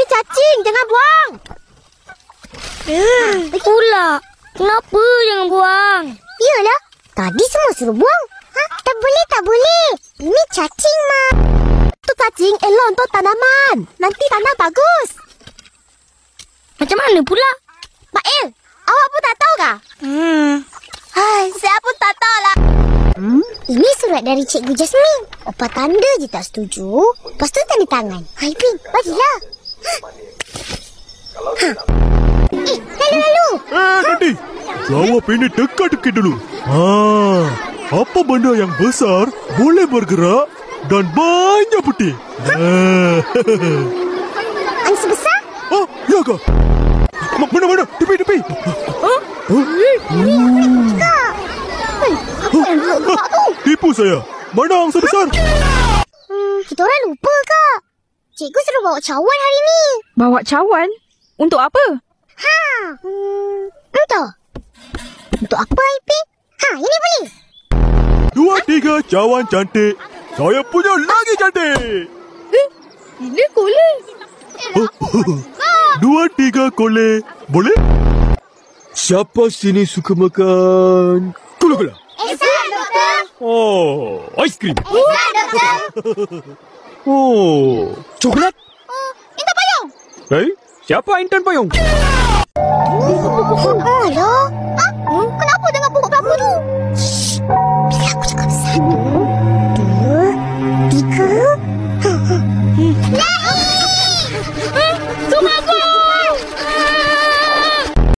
Ini cacing, jangan buang. Pula, kenapa jangan buang? Yalah, tadi semua suruh buang. Tak boleh, tak boleh. Ini cacing, Ma. Tu cacing elok untuk tanaman. Nanti tanam bagus. Macam mana pula? Mak El, awak pun tak tahu kah? Hai, saya pun tak tahu lah. Ini surat dari Cikgu Jasmine. Opa tanda je tak setuju. Lepas tu tanda tangan. Ipin, bagilah. Lalu. Nanti, jawab ini dekat-dekat dulu. Apa benda yang besar, boleh bergerak dan banyak putih? Angsa besar? Ya kah? Mana? Tepi. Tipu saya. Mana angsa besar? Kita orang lupa, Kak. Cikgu suruh bawa cawan hari ni. Bawa cawan? Untuk apa? Entah. Untuk apa, Ipin? Ini boleh. 2, 3 cawan cantik. Saya punya lagi cantik. Ini kolej. 2, 3 kolej. Boleh? Siapa sini suka makan gula-gula? Esok, Doktor. Aiskrim. Esok, Doktor. Coklat. Intan payung. Siapa intan payung? Alah.